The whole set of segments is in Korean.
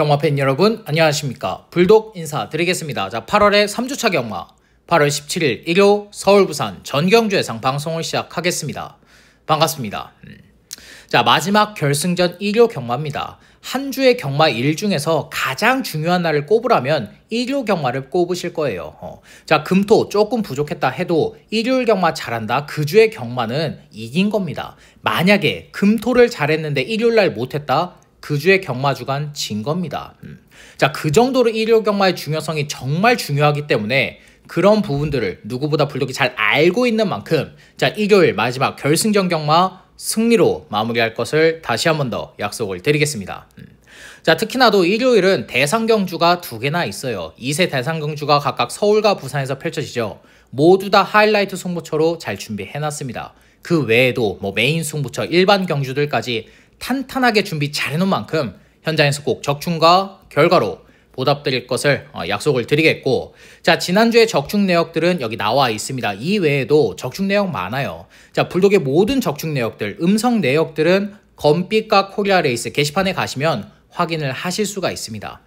경마팬 여러분 안녕하십니까. 불독 인사드리겠습니다. 자, 8월의 3주차 경마 8월 17일 일요 서울 부산 전경주 예상 방송을 시작하겠습니다. 반갑습니다. 자, 마지막 결승전 일요 경마입니다. 한 주의 경마 일 중에서 가장 중요한 날을 꼽으라면 일요 경마를 꼽으실 거예요. 자, 금토 조금 부족했다 해도 일요일 경마 잘한다, 그 주의 경마는 이긴 겁니다. 만약에 금토를 잘했는데 일요일날 못했다, 그 주의 경마 주간 진 겁니다. 자, 그 정도로 일요 경마의 중요성이 정말 중요하기 때문에 그런 부분들을 누구보다 불독이 잘 알고 있는 만큼 자, 일요일 마지막 결승전 경마 승리로 마무리할 것을 다시 한 번 더 약속을 드리겠습니다. 자, 특히나도 일요일은 대상경주가 2개나 있어요. 2세 대상경주가 각각 서울과 부산에서 펼쳐지죠. 모두 다 하이라이트 승부처로 잘 준비해놨습니다. 그 외에도 메인 승부처 일반 경주들까지 탄탄하게 준비 잘해놓은 만큼 현장에서 꼭 적중과 결과로 보답드릴 것을 약속을 드리겠고, 자, 지난주에 적중 내역들은 여기 나와 있습니다. 이 외에도 적중 내역 많아요. 자, 불독의 모든 적중 내역들, 음성 내역들은 검빛과 코리아 레이스 게시판에 가시면 확인을 하실 수가 있습니다.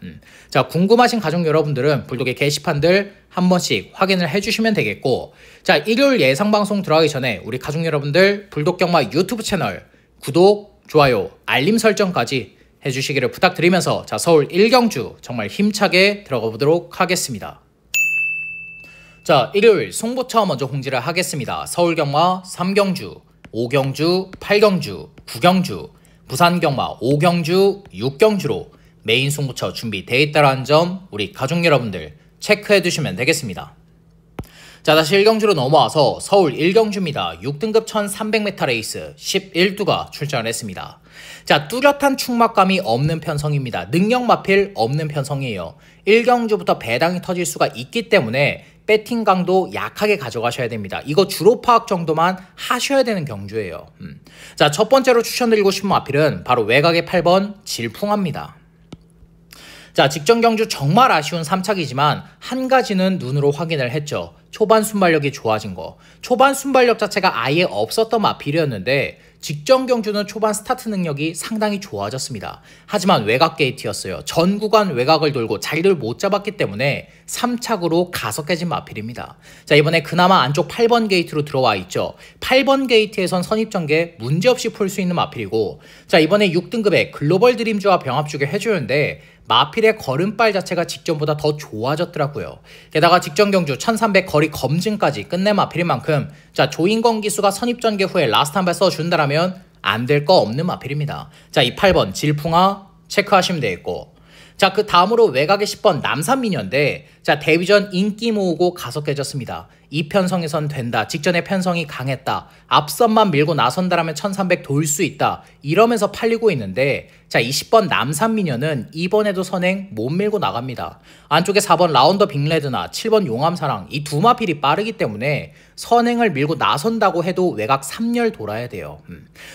자, 궁금하신 가족 여러분들은 불독의 게시판들 한 번씩 확인을 해주시면 되겠고, 자, 일요일 예상방송 들어가기 전에 우리 가족 여러분들 불독경마 유튜브 채널 구독, 좋아요, 알림 설정까지 해주시기를 부탁드리면서 자, 서울 1경주 정말 힘차게 들어가 보도록 하겠습니다. 자, 일요일 승부처 먼저 공지를 하겠습니다. 서울경마 3경주, 5경주, 8경주, 9경주, 부산경마 5경주, 6경주로 메인 승부처 준비되어 있다는 점 우리 가족 여러분들 체크해 두시면 되겠습니다. 자, 다시 1경주로 넘어와서 서울 1경주입니다. 6등급 1300m 레이스 11두가 출전을 했습니다. 자, 뚜렷한 충막감이 없는 편성입니다. 능력 마필 없는 편성이에요. 1경주부터 배당이 터질 수가 있기 때문에 배팅 강도 약하게 가져가셔야 됩니다. 이거 주로 파악 정도만 하셔야 되는 경주예요. 자, 첫 번째로 추천드리고 싶은 마필은 바로 외곽의 8번 질풍합니다. 자, 직전 경주 정말 아쉬운 3착이지만 한 가지는 눈으로 확인을 했죠. 초반 순발력이 좋아진 거. 초반 순발력 자체가 아예 없었던 마필이었는데 직전 경주는 초반 스타트 능력이 상당히 좋아졌습니다. 하지만 외곽 게이트였어요. 전 구간 외곽을 돌고 자리를 못 잡았기 때문에 3착으로 가속해진 마필입니다. 자, 이번에 그나마 안쪽 8번 게이트로 들어와 있죠. 8번 게이트에선 선입전개 문제없이 풀 수 있는 마필이고, 자, 이번에 6등급의 글로벌 드림즈와 병합주게 해주는데 마필의 걸음발 자체가 직전보다 더 좋아졌더라고요. 게다가 직전 경주 1300 거리 검증까지 끝낸 마필인 만큼 자, 조인건 기수가 선입전개 후에 라스트 한 발 써준다라면 안 될 거 없는 마필입니다. 자, 이 8번 질풍아 체크하시면 되겠고, 자, 그 다음으로 외곽의 10번 남산미녀인데 자, 데뷔전 인기 모으고 가속해졌습니다. 이 편성에선 된다, 직전에 편성이 강했다, 앞선만 밀고 나선다라면 1300 돌 수 있다 이러면서 팔리고 있는데 자, 이 10번 남산미녀는 이번에도 선행 못 밀고 나갑니다. 안쪽에 4번 라운더 빅레드나 7번 용암사랑 이 두 마필이 빠르기 때문에 선행을 밀고 나선다고 해도 외곽 3열 돌아야 돼요.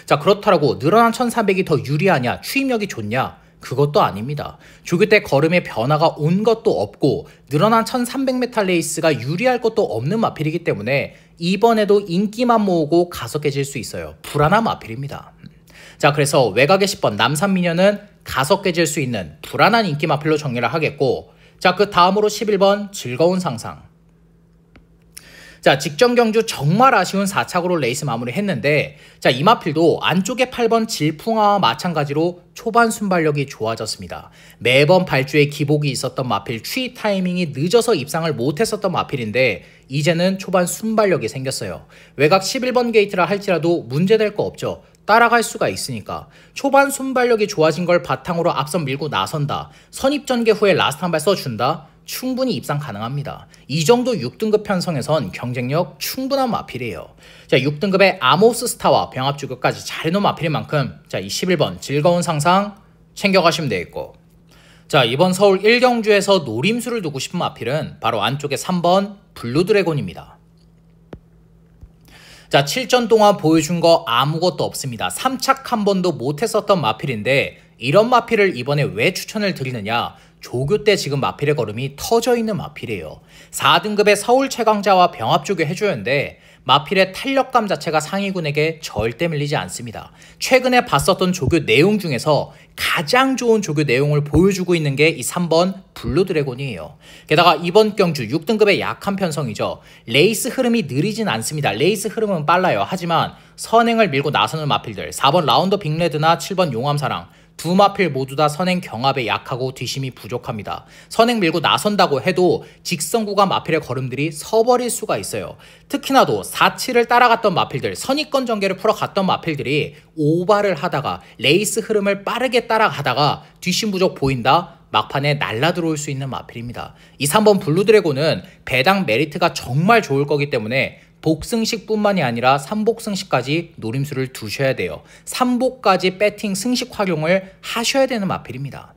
자, 그렇다고 늘어난 1300이 더 유리하냐, 추임력이 좋냐, 그것도 아닙니다. 조교 때 걸음에 변화가 온 것도 없고 늘어난 1300m 레이스가 유리할 것도 없는 마필이기 때문에 이번에도 인기만 모으고 가속해질 수 있어요. 불안한 마필입니다. 자, 그래서 외곽의 10번 남산미녀는 가속해질 수 있는 불안한 인기 마필로 정리를 하겠고, 자, 그 다음으로 11번 즐거운 상상. 자, 직전 경주 정말 아쉬운 4착으로 레이스 마무리했는데 자, 이 마필도 안쪽에 8번 질풍아와 마찬가지로 초반 순발력이 좋아졌습니다. 매번 발주에 기복이 있었던 마필, 추이 타이밍이 늦어서 입상을 못했었던 마필인데 이제는 초반 순발력이 생겼어요. 외곽 11번 게이트라 할지라도 문제될 거 없죠. 따라갈 수가 있으니까. 초반 순발력이 좋아진 걸 바탕으로 앞선 밀고 나선다, 선입전개 후에 라스트 한 발 써준다, 충분히 입상 가능합니다. 이 정도 6등급 편성에선 경쟁력 충분한 마필이에요. 자, 6등급의 아모스 스타와 병합주격까지 잘해놓은 마필인 만큼 자, 이 11번 즐거운 상상 챙겨가시면 되겠고, 자, 이번 서울 1경주에서 노림수를 두고 싶은 마필은 바로 안쪽에 3번 블루드래곤입니다. 자, 7전 동안 보여준 거 아무것도 없습니다. 3착 한 번도 못했었던 마필인데 이런 마필을 이번에 왜 추천을 드리느냐, 조교 때 지금 마필의 걸음이 터져 있는 마필이에요. 4등급의 서울 최강자와 병합 조교 해주였는데 마필의 탄력감 자체가 상위군에게 절대 밀리지 않습니다. 최근에 봤었던 조교 내용 중에서 가장 좋은 조교 내용을 보여주고 있는 게 이 3번 블루 드래곤이에요. 게다가 이번 경주 6등급의 약한 편성이죠. 레이스 흐름이 느리진 않습니다. 레이스 흐름은 빨라요. 하지만 선행을 밀고 나서는 마필들 4번 라운더 빅레드나 7번 용암사랑 두 마필 모두 다 선행 경합에 약하고 뒤심이 부족합니다. 선행 밀고 나선다고 해도 직선구가 마필의 걸음들이 서버릴 수가 있어요. 특히나도 4-7을 따라갔던 마필들, 선입권 전개를 풀어갔던 마필들이 오바를 하다가 레이스 흐름을 빠르게 따라가다가 뒤심 부족 보인다? 막판에 날라 들어올 수 있는 마필입니다. 이 3번 블루 드래곤은 배당 메리트가 정말 좋을 거기 때문에 복승식 뿐만이 아니라 3복승식까지 노림수를 두셔야 돼요. 3복까지 배팅 승식 활용을 하셔야 되는 마필입니다.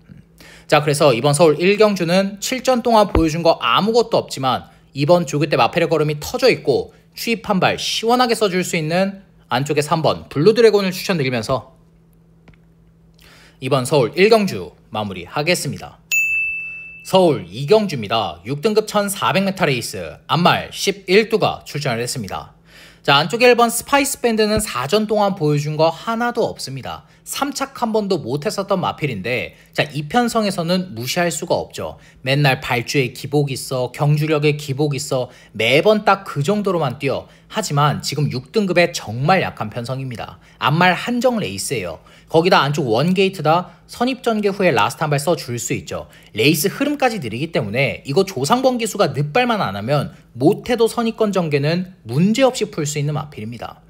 자, 그래서 이번 서울 1경주는 7전 동안 보여준 거 아무것도 없지만 이번 조교 때 마필의 걸음이 터져 있고 추입 한 발 시원하게 써줄 수 있는 안쪽에 3번 블루 드래곤을 추천드리면서 이번 서울 1경주 마무리하겠습니다. 서울 2경주입니다. 6등급 1400m 레이스 안말 11두가 출전을 했습니다. 자, 안쪽에 1번 스파이스 밴드는 4전 동안 보여준 거 하나도 없습니다. 3착 한 번도 못했었던 마필인데 자, 이 편성에서는 무시할 수가 없죠. 맨날 발주에 기복 있어, 경주력에 기복 있어, 매번 딱 그 정도로만 뛰어. 하지만 지금 6등급에 정말 약한 편성입니다. 안말 한정 레이스예요. 거기다 안쪽 원게이트다 선입전개 후에 라스트 한 발 써줄 수 있죠. 레이스 흐름까지 느리기 때문에 이거 조상번 기수가 늦발만 안 하면 못해도 선입권 전개는 문제없이 풀 수 있는 마필입니다.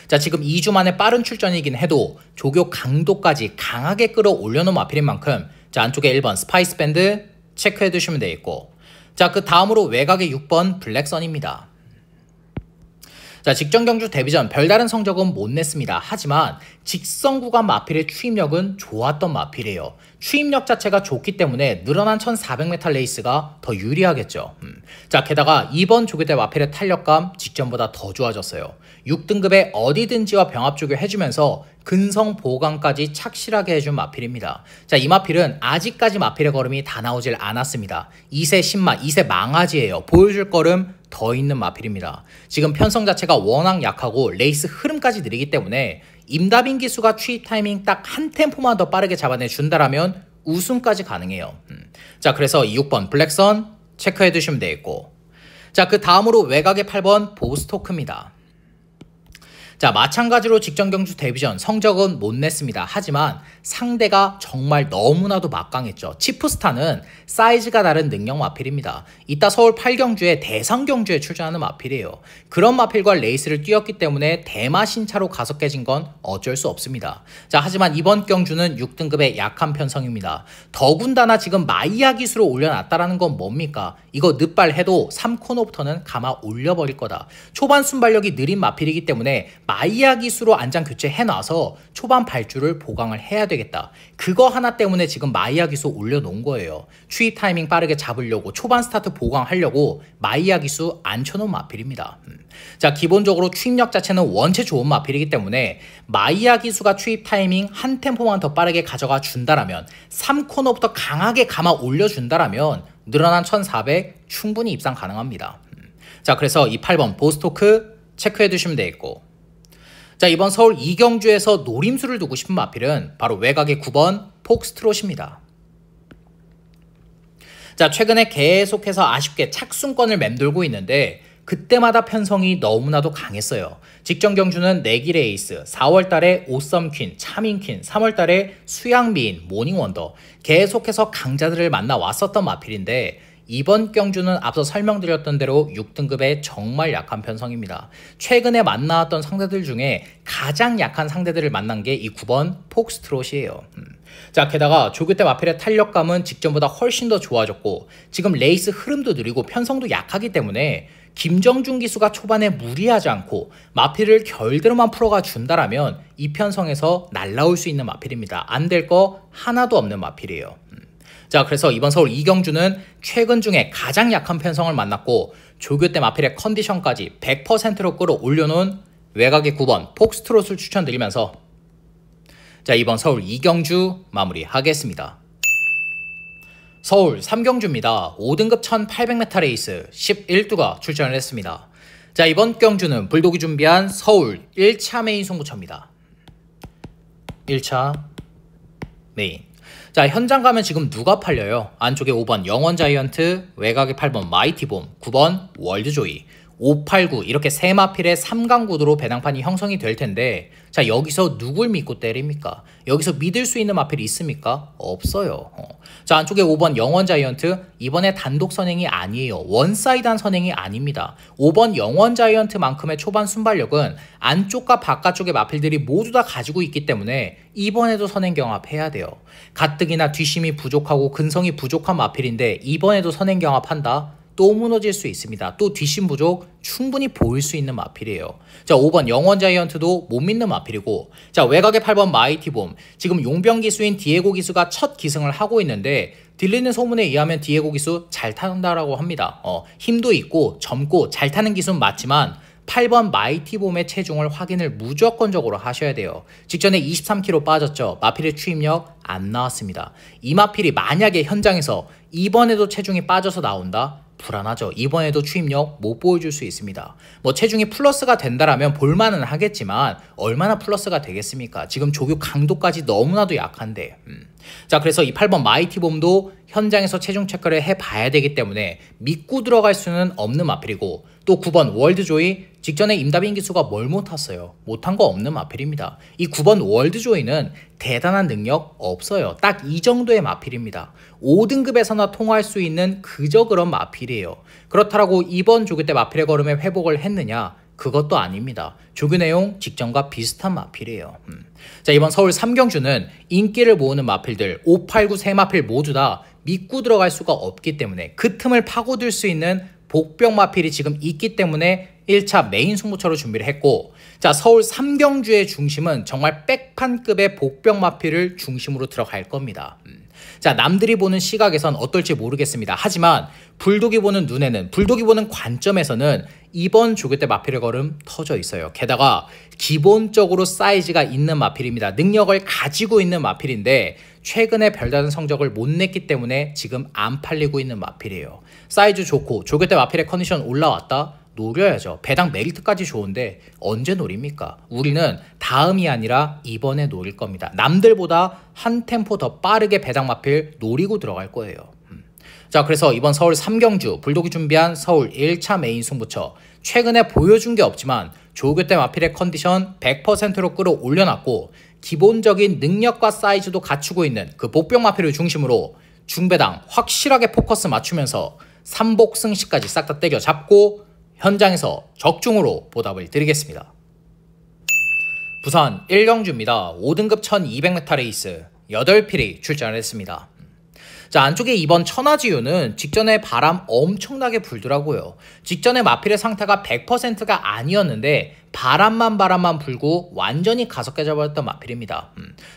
자, 지금 2주 만에 빠른 출전이긴 해도 조교 강도까지 강하게 끌어올려놓은 마필인 만큼 자, 안쪽에 1번 스파이스 밴드 체크해 두시면 되겠고 자, 그 다음으로 외곽의 6번 블랙선입니다. 자, 직전 경주 데뷔전 별다른 성적은 못 냈습니다. 하지만 직선 구간 마필의 추임력은 좋았던 마필이에요. 추임력 자체가 좋기 때문에 늘어난 1400m 레이스가 더 유리하겠죠. 자, 게다가 이번 조교 때 마필의 탄력감 직전보다 더 좋아졌어요. 6등급에 어디든지와 병합 조교 해주면서 근성 보강까지 착실하게 해준 마필입니다. 자, 이 마필은 아직까지 마필의 걸음이 다 나오질 않았습니다. 2세 신마, 2세 망아지예요. 보여줄 걸음 더 있는 마필입니다. 지금 편성 자체가 워낙 약하고 레이스 흐름까지 느리기 때문에 임다빈 기수가 추입 타이밍 딱 한 템포만 더 빠르게 잡아내 준다라면 우승까지 가능해요. 자, 그래서 이 6번 블랙선 체크해 두시면 되겠고 자, 그 다음으로 외곽의 8번 보스토크입니다. 자, 마찬가지로 직전 경주 데뷔전 성적은 못 냈습니다. 하지만 상대가 정말 너무나도 막강했죠. 치프스타는 사이즈가 다른 능력 마필입니다. 이따 서울 8경주에 대상 경주에 출전하는 마필이에요. 그런 마필과 레이스를 뛰었기 때문에 대마 신차로 가속해진 건 어쩔 수 없습니다. 자, 하지만 이번 경주는 6등급의 약한 편성입니다. 더군다나 지금 마이야 기수로 올려놨다라는 건 뭡니까? 이거 늦발해도 3코너부터는 감아 올려버릴 거다. 초반 순발력이 느린 마필이기 때문에 마이야 기수로 안장 교체해놔서 초반 발주를 보강을 해야 되겠다. 그거 하나 때문에 지금 마이야 기수 올려놓은 거예요. 추입 타이밍 빠르게 잡으려고 초반 스타트 보강하려고 마이야 기수 앉혀놓은 마필입니다. 자, 기본적으로 추입력 자체는 원체 좋은 마필이기 때문에 마이야 기수가 추입 타이밍 한 템포만 더 빠르게 가져가 준다라면 3코너부터 강하게 감아 올려준다라면 늘어난 1400 충분히 입상 가능합니다. 자, 그래서 이 8번 보스토크 체크해 두시면 되겠고 자, 이번 서울 2경주에서 노림수를 두고 싶은 마필은 바로 외곽의 9번 폭스트롯입니다. 자, 최근에 계속해서 아쉽게 착순권을 맴돌고 있는데 그때마다 편성이 너무나도 강했어요. 직전 경주는 내기 레이스, 4월달에 오썸퀸, 차민퀸, 3월달에 수양미인, 모닝원더 계속해서 강자들을 만나 왔었던 마필인데 이번 경주는 앞서 설명드렸던 대로 6등급에 정말 약한 편성입니다. 최근에 만나왔던 상대들 중에 가장 약한 상대들을 만난 게 이 9번 폭스트롯이에요. 자, 게다가 조교 때 마필의 탄력감은 직전보다 훨씬 더 좋아졌고 지금 레이스 흐름도 느리고 편성도 약하기 때문에 김정준 기수가 초반에 무리하지 않고 마필을 결대로만 풀어가 준다라면 이 편성에서 날라올 수 있는 마필입니다. 안 될 거 하나도 없는 마필이에요. 자, 그래서 이번 서울 2경주는 최근 중에 가장 약한 편성을 만났고 조교 때 마필의 컨디션까지 100%로 끌어올려놓은 외곽의 9번 폭스트롯을 추천드리면서 자, 이번 서울 2경주 마무리하겠습니다. 서울 삼경주입니다. 5등급 1800m 레이스 11두가 출전을 했습니다. 자, 이번 경주는 불독이 준비한 서울 1차 메인 승부처입니다. 1차 메인. 자, 현장 가면 지금 누가 팔려요? 안쪽에 5번 영원자이언트, 외곽에 8번 마이티봄, 9번 월드조이, 5, 8, 9 이렇게 세 마필의 3강 구도로 배당판이 형성이 될 텐데, 자, 여기서 누굴 믿고 때립니까? 여기서 믿을 수 있는 마필이 있습니까? 없어요. 자, 안쪽에 5번 영원자이언트, 이번에 단독 선행이 아니에요. 원사이드한 선행이 아닙니다. 5번 영원자이언트만큼의 초반 순발력은 안쪽과 바깥쪽의 마필들이 모두 다 가지고 있기 때문에 이번에도 선행 경합해야 돼요. 가뜩이나 뒷심이 부족하고 근성이 부족한 마필인데 이번에도 선행 경합한다? 또 무너질 수 있습니다. 또 뒷심 부족 충분히 보일 수 있는 마필이에요. 자, 5번 영원자이언트도 못 믿는 마필이고, 자, 외곽에 8번 마이티봄, 지금 용병 기수인 디에고 기수가 첫 기승을 하고 있는데 들리는 소문에 의하면 디에고 기수 잘 탄다라고 합니다. 힘도 있고 젊고 잘 타는 기수는 맞지만 8번 마이티봄의 체중을 확인을 무조건적으로 하셔야 돼요. 직전에 23kg 빠졌죠. 마필의 추임력 안 나왔습니다. 이 마필이 만약에 현장에서 이번에도 체중이 빠져서 나온다? 불안하죠. 이번에도 추임력 못 보여줄 수 있습니다. 뭐 체중이 플러스가 된다라면 볼만은 하겠지만 얼마나 플러스가 되겠습니까? 지금 조교 강도까지 너무나도 약한데. 자, 그래서 이 8번 마이티봄도 현장에서 체중 체크를 해봐야 되기 때문에 믿고 들어갈 수는 없는 마필이고, 또 9번 월드조이, 직전에 임다빈 기수가 뭘 못탔어요? 못한 거 없는 마필입니다. 이 9번 월드조이는 대단한 능력 없어요. 딱 이 정도의 마필입니다. 5등급에서나 통할 수 있는 그저 그런 마필이에요. 그렇다고 이번 조교 때 마필의 걸음에 회복을 했느냐? 그것도 아닙니다. 조교 내용 직전과 비슷한 마필이에요. 자, 이번 서울 삼경주는 인기를 모으는 마필들 5, 8, 9 세 마필 모두 다 믿고 들어갈 수가 없기 때문에 그 틈을 파고들 수 있는 복병 마필이 지금 있기 때문에 1차 메인 승부처로 준비를 했고, 자, 서울 삼경주의 중심은 정말 백판급의 복병 마필을 중심으로 들어갈 겁니다. 자, 남들이 보는 시각에선 어떨지 모르겠습니다. 하지만 불독이 보는 눈에는, 불독이 보는 관점에서는 이번 조교 때 마필의 걸음 터져 있어요. 게다가 기본적으로 사이즈가 있는 마필입니다. 능력을 가지고 있는 마필인데 최근에 별다른 성적을 못 냈기 때문에 지금 안 팔리고 있는 마필이에요. 사이즈 좋고 조교 때 마필의 컨디션 올라왔다? 노려야죠. 배당 메리트까지 좋은데 언제 노립니까? 우리는 다음이 아니라 이번에 노릴 겁니다. 남들보다 한 템포 더 빠르게 배당 마필 노리고 들어갈 거예요. 자, 그래서 이번 서울 삼경주 불독이 준비한 서울 1차 메인 승부처, 최근에 보여준 게 없지만 조교 때 마필의 컨디션 100%로 끌어올려놨고 기본적인 능력과 사이즈도 갖추고 있는 그 복병 마필을 중심으로 중배당 확실하게 포커스 맞추면서 3복 승시까지 싹 다 때려잡고 현장에서 적중으로 보답을 드리겠습니다. 부산 1경주입니다. 5등급 1200m 레이스 8필이 출전을 했습니다. 자, 안쪽에 이번 천하지유는 직전에 바람 엄청나게 불더라고요. 직전에 마필의 상태가 100%가 아니었는데 바람만 불고 완전히 가속해 잡았던 마필입니다.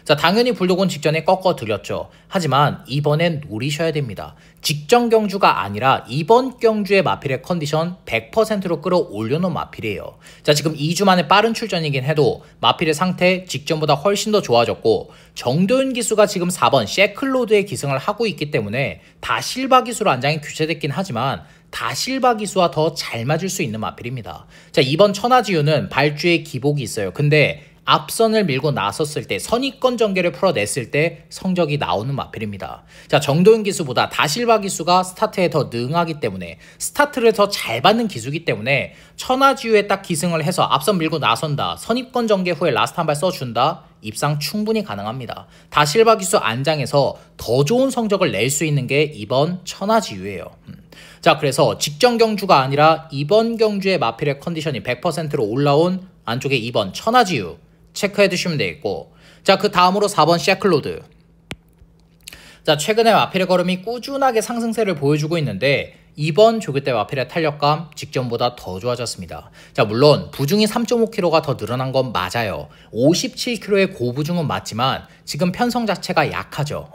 자, 당연히 불독은 직전에 꺾어 드렸죠. 하지만 이번엔 노리셔야 됩니다. 직전 경주가 아니라 이번 경주의 마필의 컨디션 100%로 끌어올려놓은 마필이에요. 자, 지금 2주 만에 빠른 출전이긴 해도 마필의 상태 직전보다 훨씬 더 좋아졌고 정도윤 기수가 지금 4번 셰클로드의 기승을 하고 있기 때문에 다실바 기수로 안장이 교체됐긴 하지만 다실바 기수와 더 잘 맞을 수 있는 마필입니다. 자, 이번 천하지유는 발주에 기복이 있어요. 근데 앞선을 밀고 나섰을 때 선입권 전개를 풀어냈을 때 성적이 나오는 마필입니다. 자, 정도윤 기수보다 다실바 기수가 스타트에 더 능하기 때문에 스타트를 더 잘 받는 기수이기 때문에 천하지유에 딱 기승을 해서 앞선 밀고 나선다, 선입권 전개 후에 라스트 한 발 써준다, 입상 충분히 가능합니다. 다실바 기수 안장에서 더 좋은 성적을 낼 수 있는 게 이번 천하지유예요. 자, 그래서 직전 경주가 아니라 이번 경주의 마필의 컨디션이 100%로 올라온 안쪽에 2번 천하지유 체크해 두시면 되겠고, 자, 그 다음으로 4번 셰클로드. 자, 최근에 마필의 걸음이 꾸준하게 상승세를 보여주고 있는데 이번 조교 때 마필의 탄력감 직전보다 더 좋아졌습니다. 자, 물론 부중이 3.5kg가 더 늘어난 건 맞아요. 57kg의 고부중은 맞지만 지금 편성 자체가 약하죠.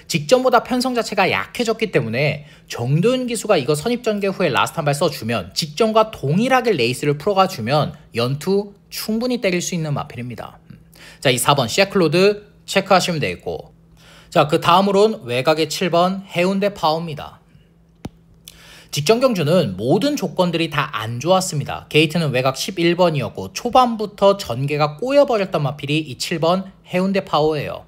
직전보다 편성 자체가 약해졌기 때문에 정도윤 기수가 이거 선입전개 후에 라스트 한 발 써주면, 직전과 동일하게 레이스를 풀어가주면 연투 충분히 때릴 수 있는 마필입니다. 자, 이 4번 셰클로드 체크하시면 되겠고, 자, 그 다음으론 외곽의 7번 해운대 파워입니다. 직전 경주는 모든 조건들이 다 안 좋았습니다. 게이트는 외곽 11번이었고 초반부터 전개가 꼬여버렸던 마필이 이 7번 해운대 파워예요.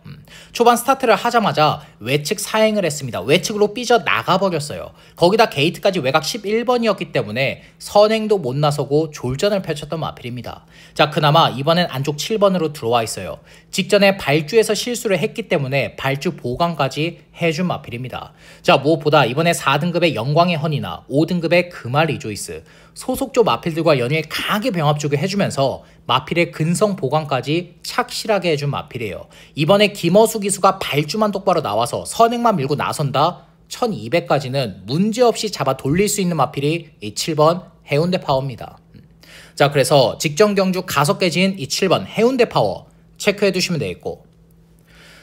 초반 스타트를 하자마자 외측 사행을 했습니다. 외측으로 삐져 나가버렸어요. 거기다 게이트까지 외곽 11번이었기 때문에 선행도 못 나서고 졸전을 펼쳤던 마필입니다. 자, 그나마 이번엔 안쪽 7번으로 들어와 있어요. 직전에 발주에서 실수를 했기 때문에 발주 보강까지 해준 마필입니다. 자, 무엇보다 이번에 4등급의 영광의 헌이나 5등급의 금알 리조이스, 소속조 마필들과 연일 강하게 병합주게 해주면서 마필의 근성 보강까지 착실하게 해준 마필이에요. 이번에 김어수 기수가 발주만 똑바로 나와서 선행만 밀고 나선다 1200까지는 문제없이 잡아 돌릴 수 있는 마필이 이 7번 해운대 파워입니다. 자, 그래서 직전 경주 가속 깨진 이 7번 해운대 파워 체크해 두시면 되겠고,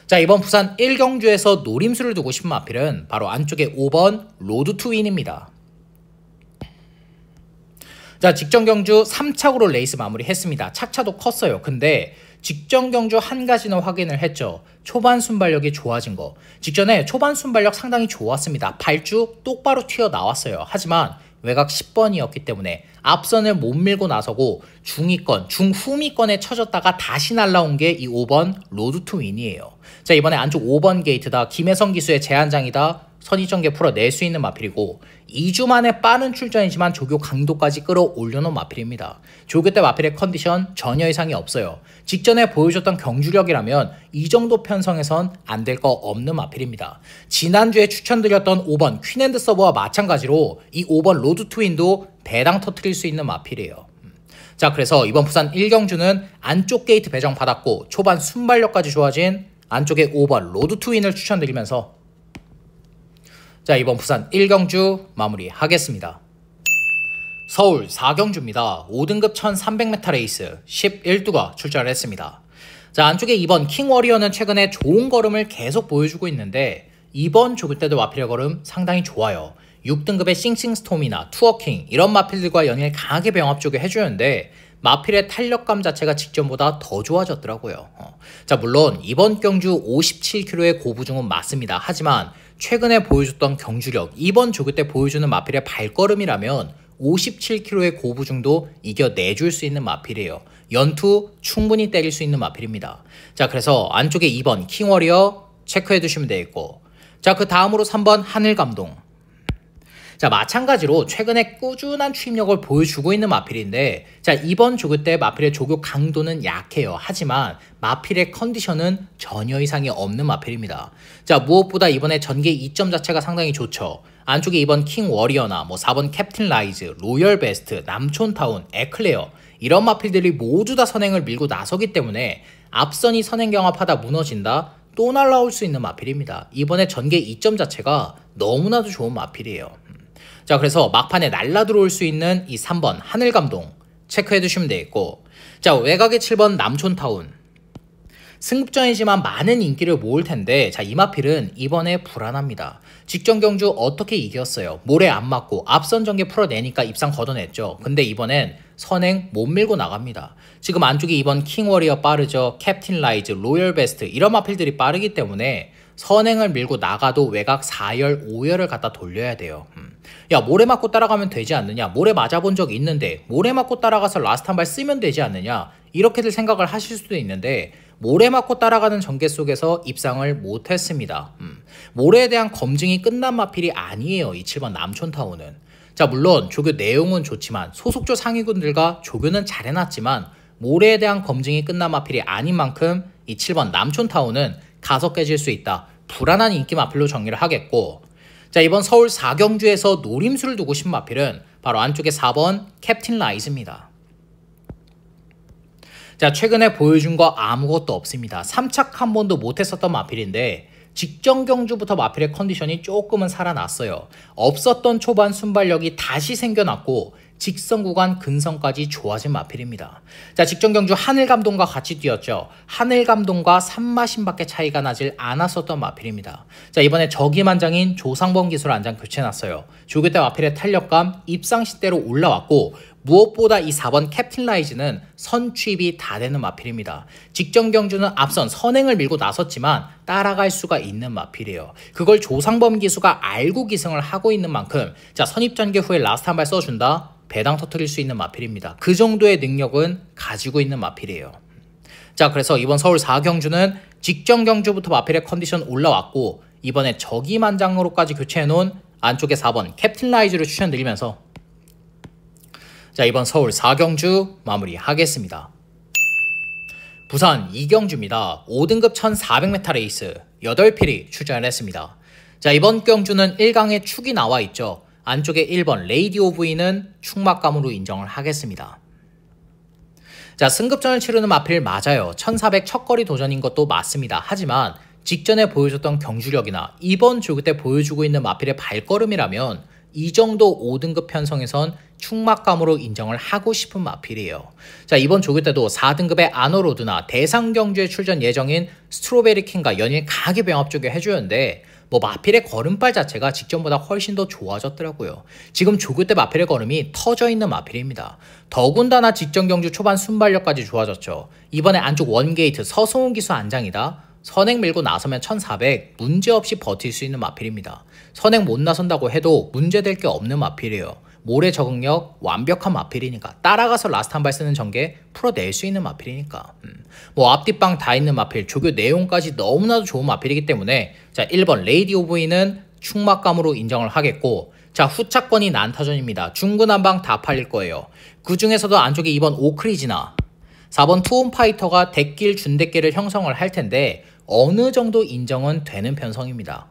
자, 이번 부산 1경주에서 노림수를 두고 싶은 마필은 바로 안쪽에 5번 로드 투 윈입니다. 자, 직전 경주 3착으로 레이스 마무리했습니다. 착차도 컸어요. 근데 직전 경주 한 가지는 확인을 했죠. 초반 순발력이 좋아진 거. 직전에 초반 순발력 상당히 좋았습니다. 발주 똑바로 튀어나왔어요. 하지만 외곽 10번이었기 때문에 앞선을 못 밀고 나서고 중위권, 중후미권에 쳐졌다가 다시 날라온 게 이 5번 로드 투 윈이에요. 자, 이번에 안쪽 5번 게이트다. 김혜성 기수의 제한장이다. 선의전개 풀어낼 수 있는 마필이고 2주 만에 빠른 출전이지만 조교 강도까지 끌어올려놓은 마필입니다. 조교 때 마필의 컨디션 전혀 이상이 없어요. 직전에 보여줬던 경주력이라면 이 정도 편성에선 안 될 거 없는 마필입니다. 지난주에 추천드렸던 5번 퀸앤드 서버와 마찬가지로 이 5번 로드 투윈도 대당 터트릴 수 있는 마필이에요. 자, 그래서 이번 부산 1경주는 안쪽 게이트 배정 받았고 초반 순발력까지 좋아진 안쪽에 5번 로드 투윈을 추천드리면서 자, 이번 부산 1경주 마무리하겠습니다. 서울 4경주입니다. 5등급 1300m 레이스 11두가 출전을 했습니다. 자, 안쪽에 2번 킹워리어는 최근에 좋은 걸음을 계속 보여주고 있는데 이번 조교 때도 마필의 걸음 상당히 좋아요. 6등급의 싱싱스톰이나 투어킹 이런 마필들과 연일 강하게 병합주게 해주는데 마필의 탄력감 자체가 직전보다 더 좋아졌더라고요. 자, 물론 이번 경주 57km의 고부중은 맞습니다. 하지만 최근에 보여줬던 경주력, 이번 조교 때 보여주는 마필의 발걸음이라면 57km의 고부중도 이겨내줄 수 있는 마필이에요. 연투 충분히 때릴 수 있는 마필입니다. 자, 그래서 안쪽에 2번 킹워리어 체크해 두시면 되겠고, 자, 그 다음으로 3번 하늘감동. 자, 마찬가지로 최근에 꾸준한 추임력을 보여주고 있는 마필인데, 자, 이번 조교 때 마필의 조교 강도는 약해요. 하지만 마필의 컨디션은 전혀 이상이 없는 마필입니다. 자, 무엇보다 이번에 전개 2점 자체가 상당히 좋죠. 안쪽에 2번 킹 워리어나 4번 캡틴 라이즈, 로열 베스트, 남촌타운, 에클레어 이런 마필들이 모두 다 선행을 밀고 나서기 때문에 앞선이 선행 경합하다 무너진다? 또 날라올 수 있는 마필입니다. 이번에 전개 2점 자체가 너무나도 좋은 마필이에요. 자, 그래서 막판에 날라 들어올 수 있는 이 3번 하늘감동 체크해 두시면 되겠고, 자, 외곽의 7번 남촌타운. 승급전이지만 많은 인기를 모을 텐데, 자, 이 마필은 이번에 불안합니다. 직전 경주 어떻게 이겼어요? 모래 안 맞고 앞선 전개 풀어내니까 입상 걷어냈죠. 근데 이번엔 선행 못 밀고 나갑니다. 지금 안쪽에 2번 킹워리어 빠르죠. 캡틴 라이즈, 로열 베스트 이런 마필들이 빠르기 때문에 선행을 밀고 나가도 외곽 4열, 5열을 갖다 돌려야 돼요. 야, 모래 맞고 따라가면 되지 않느냐? 모래 맞아본 적 있는데 모래 맞고 따라가서 라스트 한 발 쓰면 되지 않느냐? 이렇게들 생각을 하실 수도 있는데 모래 맞고 따라가는 전개 속에서 입상을 못했습니다. 모래에 대한 검증이 끝난 마필이 아니에요. 이 7번 남촌타운은. 자, 물론 조교 내용은 좋지만 소속조 상위군들과 조교는 잘해놨지만 모래에 대한 검증이 끝난 마필이 아닌 만큼 이 7번 남촌타운은 가속 깨질 수 있다. 불안한 인기 마필로 정리를 하겠고, 자, 이번 서울 4경주에서 노림수를 두고 싶은 마필은 바로 안쪽에 4번 캡틴 라이즈입니다. 자, 최근에 보여준 거 아무것도 없습니다. 3착 한 번도 못했었던 마필인데 직전 경주부터 마필의 컨디션이 조금은 살아났어요. 없었던 초반 순발력이 다시 생겨났고 직선 구간 근성까지 좋아진 마필입니다. 자, 직전 경주 하늘감동과 같이 뛰었죠. 하늘감동과 산마신밖에 차이가 나질 않았었던 마필입니다. 자, 이번에 저기만장인 조상범 기수를 안장 교체해놨어요. 조교 때 마필의 탄력감 입상 시대로 올라왔고 무엇보다 이 4번 캡틴 라이즈는 선취입이 다 되는 마필입니다. 직전 경주는 앞선 선행을 밀고 나섰지만 따라갈 수가 있는 마필이에요. 그걸 조상범 기수가 알고 기승을 하고 있는 만큼 자, 선입전개 후에 라스트 한 발 써준다? 배당 터뜨릴 수 있는 마필입니다. 그 정도의 능력은 가지고 있는 마필이에요. 자, 그래서 이번 서울 4경주는 직전 경주부터 마필의 컨디션 올라왔고 이번에 저기만장으로까지 교체해놓은 안쪽에 4번 캡틴 라이즈를 추천드리면서 자, 이번 서울 4경주 마무리하겠습니다. 부산 2경주입니다. 5등급 1400m 레이스 8필이 출전을 했습니다. 자, 이번 경주는 1강에 축이 나와 있죠. 안쪽에 1번 레이디 오브 이는 축막감으로 인정을 하겠습니다. 자, 승급전을 치르는 마필 맞아요. 1400 첫거리 도전인 것도 맞습니다. 하지만 직전에 보여줬던 경주력이나 이번 조교 때 보여주고 있는 마필의 발걸음이라면 이 정도 5등급 편성에선 축막감으로 인정을 하고 싶은 마필이에요. 자, 이번 조교 때도 4등급의 아너로드나 대상 경주에 출전 예정인 스트로베리 킹과 연일 강하게 병합 조교 해주었는데 뭐 마필의 걸음발 자체가 직전보다 훨씬 더 좋아졌더라고요. 지금 조교 때 마필의 걸음이 터져있는 마필입니다. 더군다나 직전 경주 초반 순발력까지 좋아졌죠. 이번에 안쪽 원게이트 서성훈 기수 안장이다. 선행 밀고 나서면 1400 문제없이 버틸 수 있는 마필입니다. 선행 못 나선다고 해도 문제될 게 없는 마필이에요. 모래 적응력 완벽한 마필이니까 따라가서 라스트 한 발 쓰는 전개 풀어낼 수 있는 마필이니까 뭐 앞뒷방 다 있는 마필 조교 내용까지 너무나도 좋은 마필이기 때문에 자 1번 레이디 오브 이는 축막감으로 인정을 하겠고 자 후차권이 난타전입니다. 중구난방 다 팔릴 거예요. 그 중에서도 안쪽에 2번 오크리지나 4번 투혼파이터가 대길 준대길을 형성을 할 텐데 어느 정도 인정은 되는 편성입니다.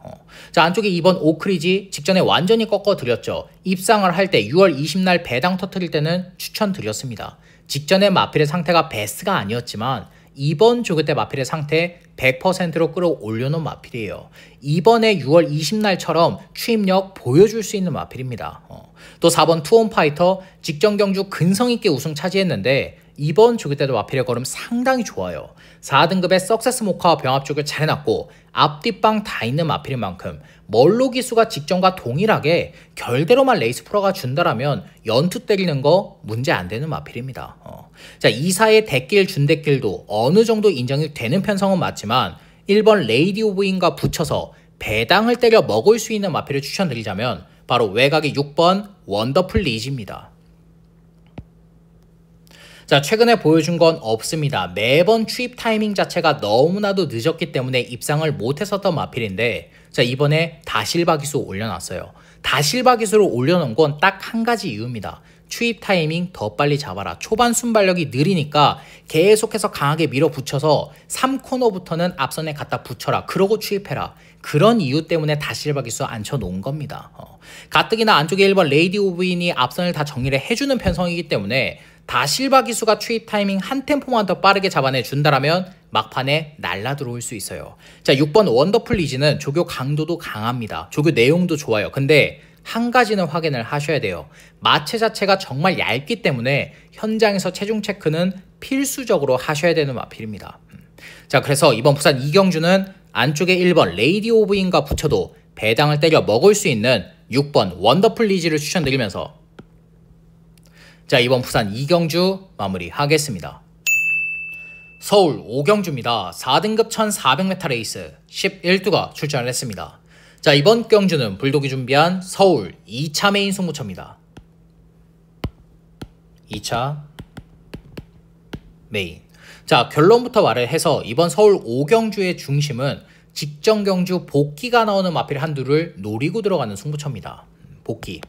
자 안쪽에 2번 오크리지 직전에 완전히 꺾어드렸죠. 입상을 할 때 6월 20날 배당 터뜨릴 때는 추천드렸습니다. 직전에 마필의 상태가 베스트가 아니었지만 이번 조교 때 마필의 상태 100%로 끌어올려놓은 마필이에요. 이번에 6월 20날처럼 추임력 보여줄 수 있는 마필입니다. 또 4번 투혼파이터 직전 경주 근성있게 우승 차지했는데 이번 조교 때도 마필의 걸음 상당히 좋아요. 4등급의 석세스 모카와 병합 쪽을 잘 해놨고 앞뒷방 다 있는 마필인 만큼 멀로 기수가 직전과 동일하게 결대로만 레이스 풀어가 준다라면 연투 때리는 거 문제 안 되는 마필입니다. 자 2사의 대길 준대길도 어느 정도 인정이 되는 편성은 맞지만 1번 레이디 오브 인과 붙여서 배당을 때려 먹을 수 있는 마필을 추천드리자면 바로 외곽의 6번 원더풀 리지입니다. 자 최근에 보여준 건 없습니다. 매번 추입 타이밍 자체가 너무나도 늦었기 때문에 입상을 못했었던 마필인데 자 이번에 다실바 기수 올려놨어요. 다실바 기수를 올려놓은 건 딱 한 가지 이유입니다. 추입 타이밍 더 빨리 잡아라. 초반 순발력이 느리니까 계속해서 강하게 밀어붙여서 3코너부터는 앞선에 갖다 붙여라. 그러고 추입해라. 그런 이유 때문에 다실바 기수 앉혀놓은 겁니다. 가뜩이나 안쪽에 1번 레이디 오브인이 앞선을 다 정리를 해주는 편성이기 때문에 다실바 기수가 추입 타이밍 한 템포만 더 빠르게 잡아내 준다라면 막판에 날라 들어올 수 있어요. 자 6번 원더풀 리지는 조교 강도도 강합니다. 조교 내용도 좋아요. 근데 한 가지는 확인을 하셔야 돼요. 마체 자체가 정말 얇기 때문에 현장에서 체중 체크는 필수적으로 하셔야 되는 마필입니다. 자 그래서 이번 부산 2경주는 안쪽에 1번 레이디 오브 인과 붙여도 배당을 때려 먹을 수 있는 6번 원더풀 리지를 추천드리면서 자 이번 부산 2경주 마무리하겠습니다. 서울 5경주입니다. 4등급 1400m 레이스 11두가 출전을 했습니다. 자 이번 경주는 불독이 준비한 서울 2차 메인 승부처입니다. 2차 메인. 자 결론부터 말을 해서 이번 서울 5경주의 중심은 직전 경주 복귀가 나오는 마필 한두를 노리고 들어가는 승부처입니다. 복귀.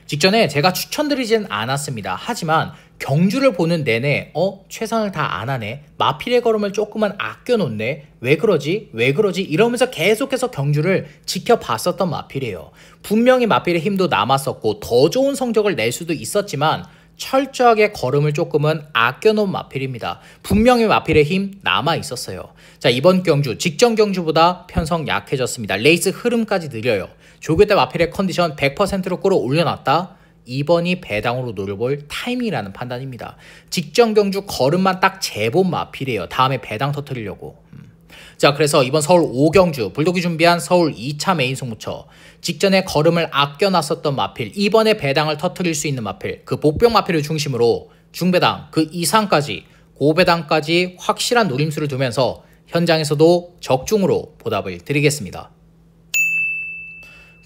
직전에 제가 추천드리진 않았습니다. 하지만 경주를 보는 내내 최선을 다 안 하네. 마필의 걸음을 조금만 아껴놓네. 왜 그러지? 왜 그러지? 이러면서 계속해서 경주를 지켜봤었던 마필이에요. 분명히 마필의 힘도 남았었고 더 좋은 성적을 낼 수도 있었지만 철저하게 걸음을 조금은 아껴놓은 마필입니다. 분명히 마필의 힘 남아있었어요. 자 이번 경주 직전 경주보다 편성 약해졌습니다. 레이스 흐름까지 느려요. 조교 때 마필의 컨디션 100%로 끌어올려놨다. 이번이 배당으로 노려볼 타이밍이라는 판단입니다. 직전 경주 걸음만 딱 재본 마필이에요. 다음에 배당 터뜨리려고. 자, 그래서 이번 서울 5경주 불독이 준비한 서울 2차 메인 승부처 직전에 걸음을 아껴놨었던 마필, 이번에 배당을 터뜨릴 수 있는 마필, 그 복병 마필을 중심으로 중배당 그 이상까지 고배당까지 확실한 노림수를 두면서 현장에서도 적중으로 보답을 드리겠습니다.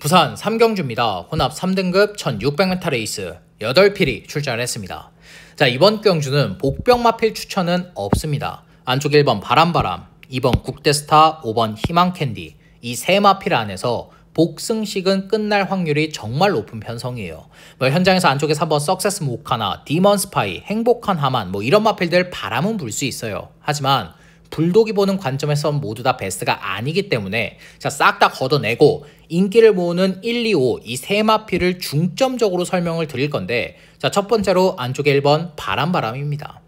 부산 3경주입니다. 혼합 3등급 1600m 레이스 8필이 출전을 했습니다. 자, 이번 경주는 복병 마필 추천은 없습니다. 안쪽 1번 바람바람, 2번 국대스타, 5번 희망캔디, 이 세 마필 안에서 복승식은 끝날 확률이 정말 높은 편성이에요. 현장에서 안쪽에 3번 석세스 모카나, 디먼 스파이, 행복한 하만 이런 마필들 바람은 불 수 있어요. 하지만 불독이 보는 관점에서 모두 다 베스트가 아니기 때문에 싹 다 걷어내고 인기를 모으는 1, 2, 5 이 세 마필을 중점적으로 설명을 드릴 건데, 자, 첫 번째로 안쪽에 1번 바람바람입니다.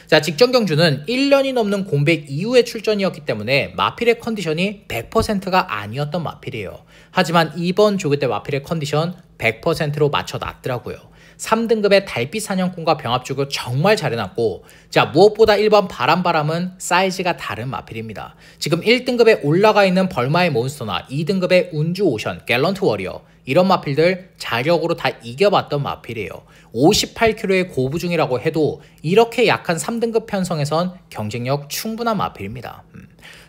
자, 직전 경주는 1년이 넘는 공백 이후의 출전이었기 때문에 마필의 컨디션이 100%가 아니었던 마필이에요. 하지만 이번 조교 때 마필의 컨디션 100%로 맞춰놨더라고요. 3등급의 달빛 사냥꾼과 병합주고 정말 잘 해놨고, 자, 무엇보다 1번 바람바람은 사이즈가 다른 마필입니다. 지금 1등급에 올라가 있는 벌마의 몬스터나 2등급의 운주 오션, 갤런트 워리어 이런 마필들 자력으로 다 이겨봤던 마필이에요. 58kg의 고부중이라고 해도 이렇게 약한 3등급 편성에선 경쟁력 충분한 마필입니다.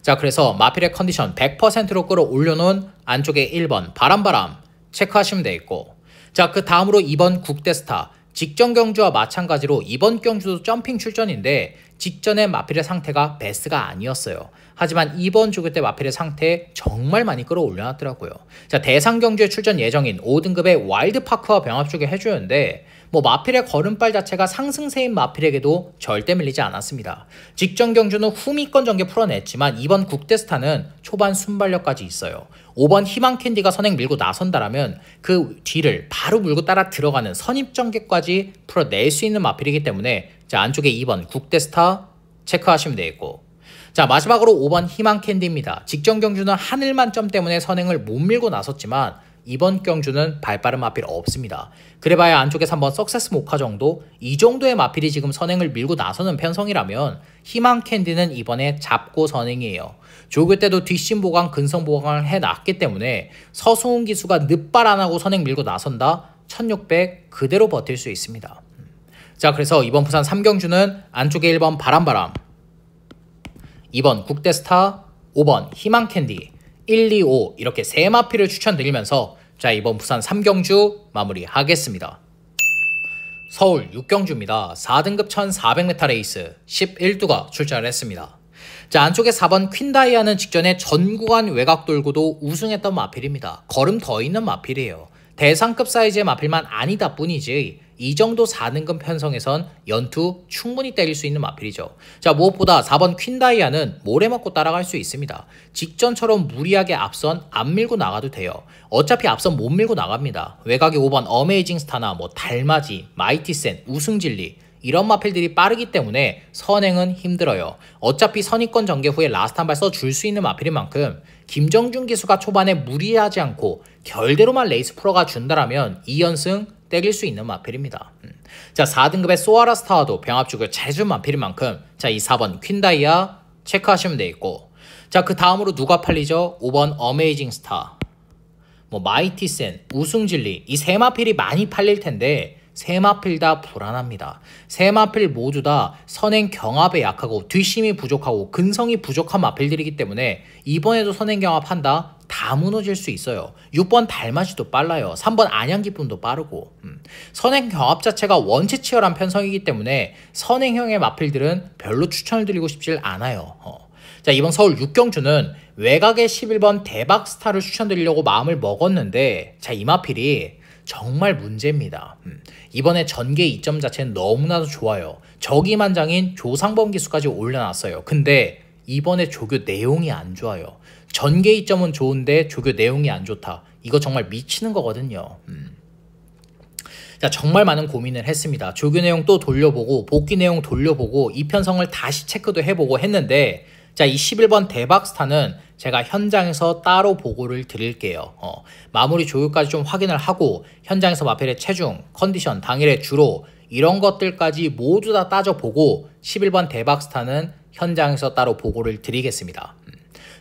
자, 그래서 마필의 컨디션 100%로 끌어올려놓은 안쪽에 1번 바람바람 체크하시면 되겠고, 자, 그 다음으로 2번 국대스타. 직전 경주와 마찬가지로 이번 경주도 점핑 출전인데 직전의 마필의 상태가 베스트가 아니었어요. 하지만 이번 조교 때 마필의 상태 정말 많이 끌어올려놨더라고요. 자, 대상 경주에 출전 예정인 5등급의 와일드파크와 병합주게 해주는데 마필의 걸음발 자체가 상승세인 마필에게도 절대 밀리지 않았습니다. 직전 경주는 후미권 전개 풀어냈지만 이번 국대스타는 초반 순발력까지 있어요. 5번 희망캔디가 선행 밀고 나선다라면 그 뒤를 바로 물고 따라 들어가는 선입 전개까지 풀어낼 수 있는 마필이기 때문에, 자, 안쪽에 2번 국대스타 체크하시면 되겠고, 자, 마지막으로 5번 희망캔디입니다. 직전 경주는 하늘만 점 때문에 선행을 못 밀고 나섰지만 이번 경주는 발빠른 마필 없습니다. 그래봐야 안쪽에 3번 석세스 모카 정도, 이 정도의 마필이 지금 선행을 밀고 나서는 편성이라면 희망캔디는 이번에 잡고 선행이에요. 조교 때도 뒷심 보강, 근성 보강을 해놨기 때문에 서수훈 기수가 늦발 안 하고 선행 밀고 나선다 1600 그대로 버틸 수 있습니다. 자, 그래서 이번 부산 3경주는 안쪽에 1번 바람바람, 2번 국대스타, 5번 희망캔디, 1, 2, 5 이렇게 세 마필을 추천드리면서, 자, 이번 부산 3경주 마무리하겠습니다. 서울 6경주입니다. 4등급 1400m 레이스 11두가 출전을 했습니다. 자, 안쪽에 4번 퀸다이아는 직전에 전 구간 외곽 돌고도 우승했던 마필입니다. 걸음 더 있는 마필이에요. 대상급 사이즈의 마필만 아니다 뿐이지 이 정도 4등급 편성에선 연투 충분히 때릴 수 있는 마필이죠. 자, 무엇보다 4번 퀸다이아는 모래 먹고 따라갈 수 있습니다. 직전처럼 무리하게 앞선 안 밀고 나가도 돼요. 어차피 앞선 못 밀고 나갑니다. 외곽에 5번 어메이징 스타나 달맞이, 마이티센, 우승진리 이런 마필들이 빠르기 때문에 선행은 힘들어요. 어차피 선입권 전개 후에 라스트 한 발 써줄 수 있는 마필인 만큼 김정준 기수가 초반에 무리하지 않고 결대로만 레이스 풀어가 준다라면 2연승 때릴 수 있는 마필입니다. 자, 4등급의 소아라 스타와도 병합주를 잘해준 마필인 만큼, 자, 이 4번 퀸다이아 체크하시면 되겠고, 자, 그 다음으로 누가 팔리죠? 5번 어메이징 스타, 마이티센, 우승진리 이 세 마필이 많이 팔릴 텐데 세 마필 다 불안합니다. 세 마필 모두 다 선행 경합에 약하고 뒷심이 부족하고 근성이 부족한 마필들이기 때문에 이번에도 선행 경합한다 다 무너질 수 있어요. 6번 달맞이도 빨라요. 3번 안양기쁨도 빠르고, 선행 경합 자체가 원체 치열한 편성이기 때문에 선행형의 마필들은 별로 추천을 드리고 싶질 않아요. 자, 이번 서울 6경주는 외곽의 11번 대박스타를 추천드리려고 마음을 먹었는데, 자, 이 마필이 정말 문제입니다. 이번에 전개 이점 자체는 너무나도 좋아요. 저기만장인 조상범 기수까지 올려놨어요. 근데 이번에 조교 내용이 안 좋아요. 전개 이점은 좋은데 조교 내용이 안 좋다. 이거 정말 미치는 거거든요. 자, 정말 많은 고민을 했습니다. 조교 내용 또 돌려보고 복귀 내용 돌려보고 이 편성을 다시 체크도 해보고 했는데, 자, 이 11번 대박스타는 제가 현장에서 따로 보고를 드릴게요. 마무리 조교까지 좀 확인을 하고 현장에서 마필의 체중, 컨디션, 당일의 주로 이런 것들까지 모두 다 따져보고 11번 대박스타는 현장에서 따로 보고를 드리겠습니다.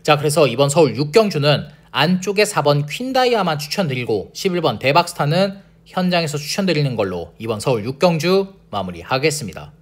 자, 그래서 이번 서울 6경주는 안쪽에 4번 퀸다이아만 추천드리고 11번 대박스타는 현장에서 추천드리는 걸로 이번 서울 6경주 마무리하겠습니다.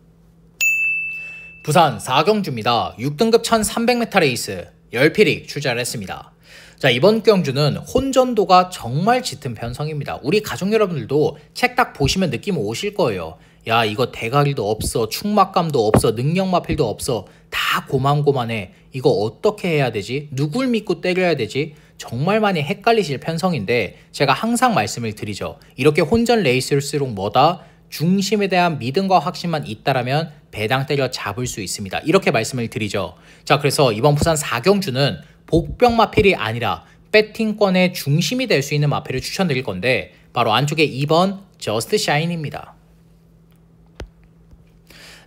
부산 4경주입니다. 6등급 1300m 레이스 10피릭 출전을 했습니다. 자, 이번 경주는 혼전도가 정말 짙은 편성입니다. 우리 가족 여러분들도 책 딱 보시면 느낌 오실 거예요. 야, 이거 대가리도 없어, 충막감도 없어, 능력마필도 없어, 다 고만고만해. 이거 어떻게 해야 되지? 누굴 믿고 때려야 되지? 정말 많이 헷갈리실 편성인데 제가 항상 말씀을 드리죠. 이렇게 혼전 레이스일수록 뭐다? 중심에 대한 믿음과 확신만 있다라면 배당 때려 잡을 수 있습니다. 이렇게 말씀을 드리죠. 자, 그래서 이번 부산 4경주는 복병 마필이 아니라 배팅권의 중심이 될 수 있는 마필을 추천드릴 건데 바로 안쪽에 2번 저스트 샤인입니다.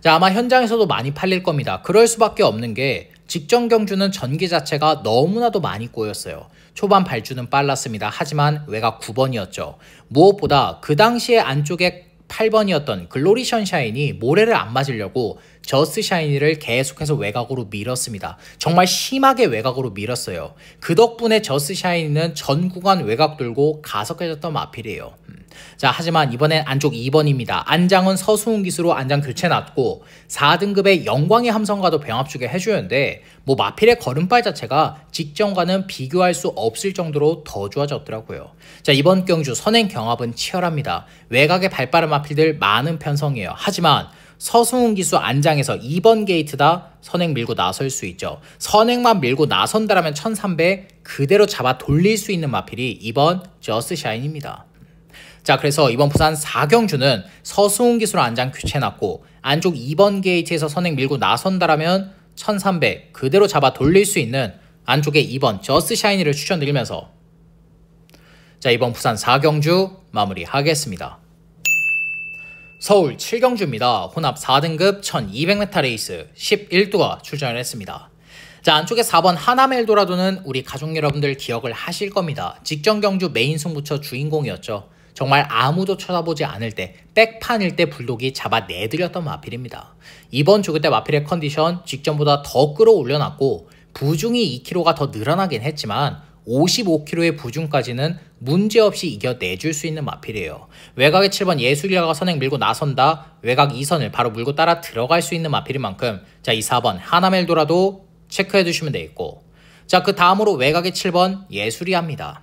자, 아마 현장에서도 많이 팔릴 겁니다. 그럴 수밖에 없는 게 직전 경주는 전기 자체가 너무나도 많이 꼬였어요. 초반 발주는 빨랐습니다. 하지만 외곽 9번이었죠. 무엇보다 그 당시에 안쪽에 8번이었던 글로리 션샤인이 모래를 안 맞으려고 저스트 샤이니를 계속해서 외곽으로 밀었습니다. 정말 심하게 외곽으로 밀었어요. 그 덕분에 저스트 샤이니는 전 구간 외곽 돌고 가속해졌던 마필이에요. 자, 하지만 이번엔 안쪽 2번입니다. 안장은 서수훈 기수로 안장 교체 났고 4등급의 영광의 함성과도 병합주게 해주는데 뭐 마필의 걸음발 자체가 직전과는 비교할 수 없을 정도로 더 좋아졌더라고요. 자, 이번 경주 선행 경합은 치열합니다. 외곽에 발빠른 마필들 많은 편성이에요. 하지만 서승훈 기수 안장에서 2번 게이트다 선행 밀고 나설 수 있죠. 선행만 밀고 나선다라면 1300 그대로 잡아 돌릴 수 있는 마필이 2번 저스트 샤인입니다. 자, 그래서 이번 부산 4경주는 서승훈 기수로 안장 교체해놨고 안쪽 2번 게이트에서 선행 밀고 나선다라면 1300 그대로 잡아 돌릴 수 있는 안쪽에 2번 저스트 샤이니를 추천드리면서 자, 이번 부산 4경주 마무리하겠습니다. 서울 7경주입니다. 혼합 4등급 1200m 레이스 11두가 출전을 했습니다. 자, 안쪽에 4번 하남 엘도라도는 우리 가족 여러분들 기억을 하실 겁니다. 직전 경주 메인 승부처 주인공이었죠. 정말 아무도 쳐다보지 않을 때 백판일 때 불독이 잡아 내드렸던 마필입니다. 이번 조교 때 마필의 컨디션 직전보다 더 끌어올려놨고 부중이 2kg가 더 늘어나긴 했지만 55kg의 부중까지는 문제없이 이겨내줄 수 있는 마필이에요. 외곽의 7번 예술이라가 선행 밀고 나선다. 외곽 2선을 바로 물고 따라 들어갈 수 있는 마필인 만큼 자, 이 4번 하남 엘도라도 체크해 두시면 되겠고 자, 그 다음으로 외곽의 7번 예술이합니다.